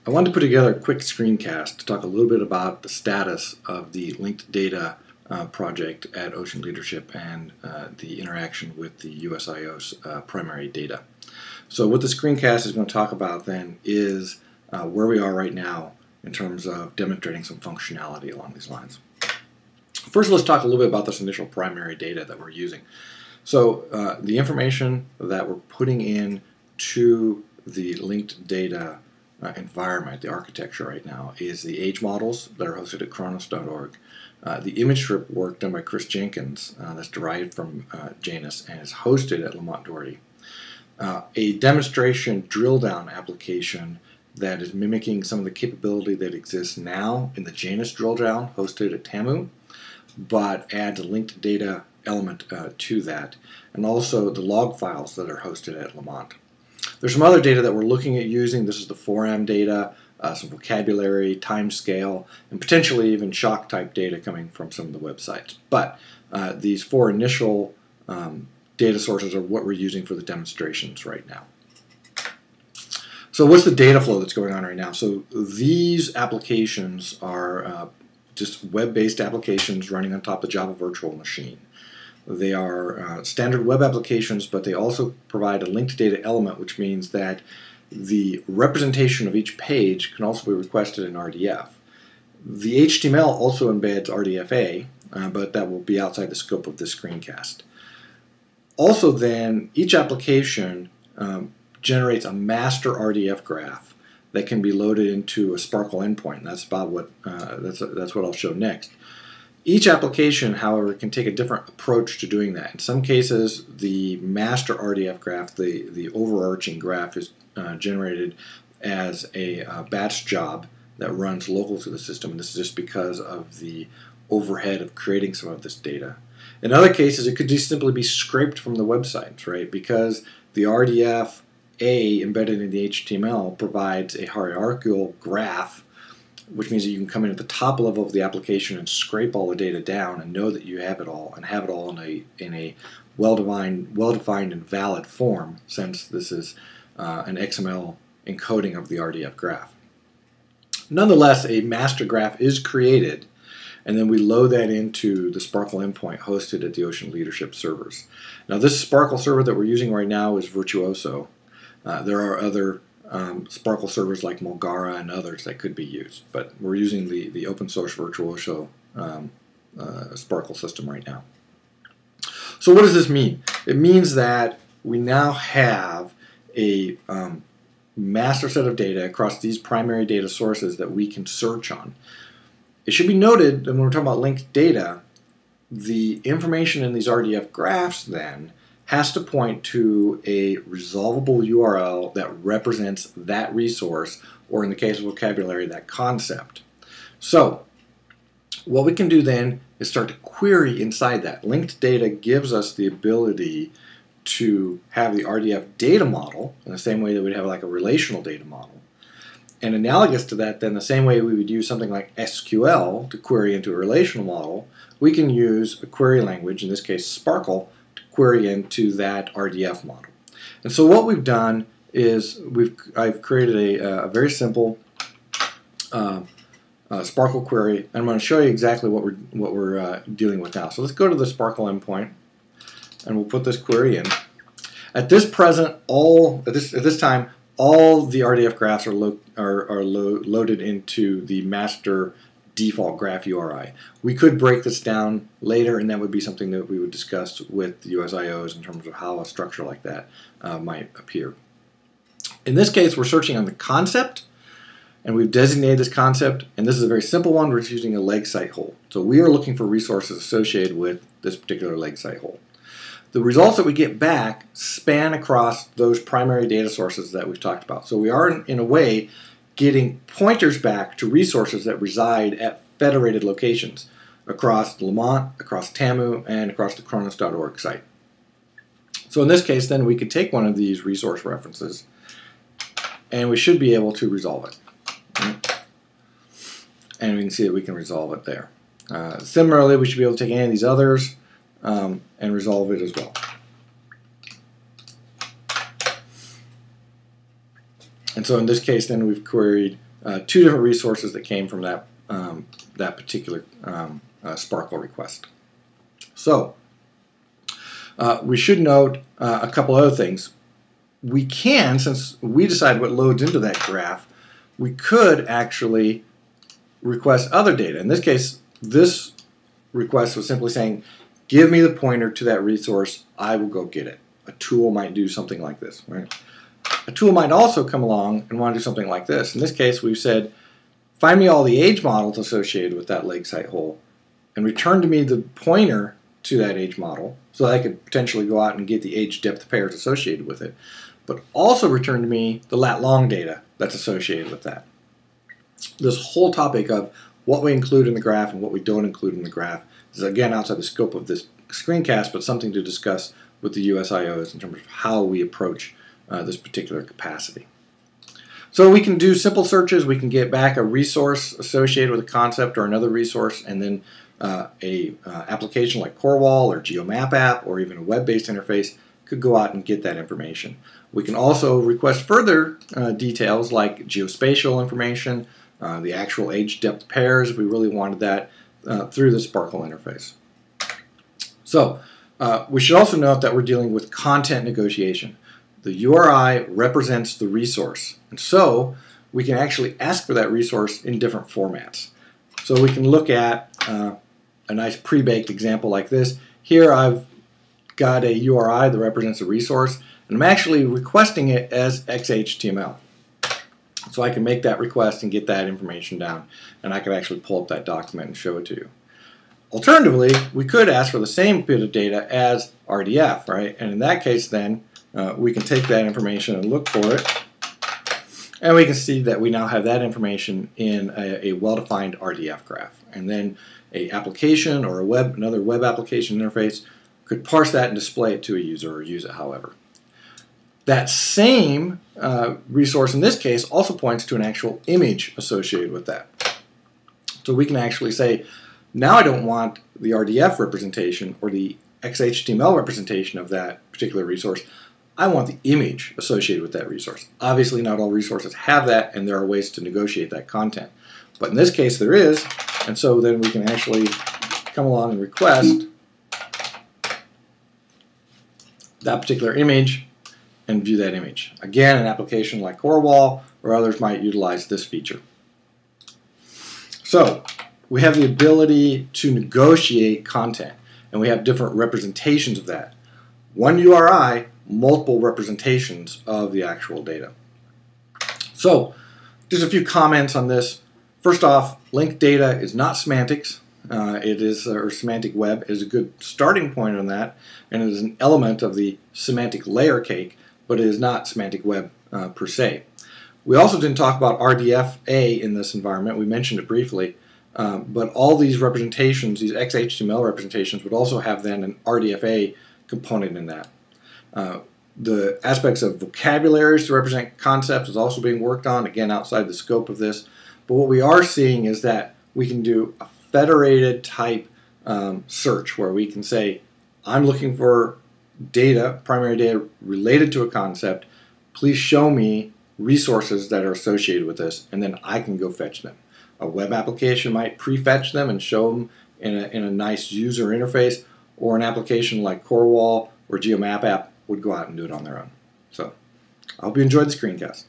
I wanted to put together a quick screencast to talk a little bit about the status of the linked data project at Ocean Leadership and the interaction with the USIO's primary data. So what the screencast is going to talk about then is where we are right now in terms of demonstrating some functionality along these lines. First, let's talk a little bit about this initial primary data that we're using. So the information that we're putting in to the linked data environment, the architecture right now, is the age models that are hosted at Kronos.org, the image strip work done by Chris Jenkins that's derived from Janus and is hosted at Lamont Doherty, a demonstration drill down application that is mimicking some of the capability that exists now in the Janus drill down hosted at TAMU, but adds a linked data element to that, and also the log files that are hosted at Lamont. There's some other data that we're looking at using. This is the 4M data, some vocabulary, time scale, and potentially even shock type data coming from some of the websites. But these four initial data sources are what we're using for the demonstrations right now. So what's the data flow that's going on right now? So these applications are just web-based applications running on top of the Java Virtual Machine. They are standard web applications, but they also provide a linked data element, which means that the representation of each page can also be requested in RDF. The HTML also embeds RDFA, but that will be outside the scope of this screencast. Also then, each application generates a master RDF graph that can be loaded into a Sparkle endpoint. And that's about what that's what I'll show next. Each application, however, can take a different approach to doing that. In some cases, the master RDF graph, the overarching graph, is generated as a batch job that runs local to the system. And this is just because of the overhead of creating some of this data. In other cases, it could just simply be scraped from the website, right? Because the RDF embedded in the HTML provides a hierarchical graph, which means that you can come in at the top level of the application and scrape all the data down and know that you have it all, and have it all in a well-defined and valid form, since this is an XML encoding of the RDF graph. Nonetheless, a master graph is created, and then we load that into the Sparkle endpoint hosted at the Ocean Leadership servers. Now, this Sparkle server that we're using right now is Virtuoso. There are other Sparkle servers like Mulgara and others that could be used, but we're using the open source Virtuoso Sparkle system right now. So what does this mean? It means that we now have a master set of data across these primary data sources that we can search on. It should be noted that when we're talking about linked data, the information in these RDF graphs then has to point to a resolvable URL that represents that resource, or in the case of vocabulary, that concept. So what we can do then is start to query inside that. Linked data gives us the ability to have the RDF data model in the same way that we'd have like a relational data model. And analogous to that, then, the same way we would use something like SQL to query into a relational model, we can use a query language, in this case Sparkle, query into that RDF model. And so what we've done is I've created a very simple Sparkle query, and I'm going to show you exactly what we're dealing with now. So let's go to the Sparkle endpoint, and we'll put this query in. At this time, all the RDF graphs are loaded into the master default graph URI. We could break this down later, and that would be something that we would discuss with the USIOs in terms of how a structure like that might appear. In this case, we're searching on the concept, and we've designated this concept, and this is a very simple one. We're just using a leg site hole. So we are looking for resources associated with this particular leg site hole. The results that we get back span across those primary data sources that we've talked about. So we are, in a way, getting pointers back to resources that reside at federated locations across Lamont, across TAMU, and across the Kronos.org site. So in this case, then, we could take one of these resource references, and we should be able to resolve it. And we can see that we can resolve it there. Similarly, we should be able to take any of these others and resolve it as well. And so in this case, then, we've queried two different resources that came from that, that particular Sparkle request. So we should note a couple other things. We can, since we decide what loads into that graph, we could actually request other data. In this case, this request was simply saying, give me the pointer to that resource, I will go get it. A tool might do something like this, right? A tool might also come along and want to do something like this. In this case, we've said, find me all the age models associated with that lakeside hole and return to me the pointer to that age model so that I could potentially go out and get the age depth pairs associated with it, but also return to me the lat long data that's associated with that. This whole topic of what we include in the graph and what we don't include in the graph is again outside the scope of this screencast, but something to discuss with the USIOs in terms of how we approach this particular capacity. So we can do simple searches. We can get back a resource associated with a concept or another resource, and then a application like Corewall or GeoMap app or even a web-based interface could go out and get that information. We can also request further details like geospatial information, the actual age depth pairs if we really wanted that through the Sparkle interface. So we should also note that we're dealing with content negotiation. The URI represents the resource, and so we can actually ask for that resource in different formats. So we can look at a nice pre-baked example like this. Here I've got a URI that represents a resource, and I'm actually requesting it as XHTML. So I can make that request and get that information down, and I can actually pull up that document and show it to you. Alternatively, we could ask for the same bit of data as RDF, right? And in that case then, we can take that information and look for it, and we can see that we now have that information in a well-defined RDF graph. And then an application or another web application interface could parse that and display it to a user or use it however. That same resource in this case also points to an actual image associated with that. So we can actually say, now I don't want the RDF representation or the XHTML representation of that particular resource. I want the image associated with that resource. Obviously not all resources have that, and there are ways to negotiate that content. But in this case there is, and so then we can actually come along and request that particular image and view that image. Again, an application like Corewall or others might utilize this feature. So we have the ability to negotiate content, and we have different representations of that. One URI, multiple representations of the actual data. So just a few comments on this. First off, linked data is not semantics. Or semantic web is a good starting point on that, and it is an element of the semantic layer cake, but it is not semantic web per se. We also didn't talk about RDFA in this environment. We mentioned it briefly, but all these representations, these XHTML representations, would also have then an RDFA component in that. The aspects of vocabularies to represent concepts is also being worked on, again outside the scope of this. But what we are seeing is that we can do a federated type search where we can say, I'm looking for data, primary data related to a concept. Please show me resources that are associated with this, and then I can go fetch them. A web application might pre-fetch them and show them in a nice user interface, or an application like Corewall or GeoMap app would go out and do it on their own. So I hope you enjoyed the screencast.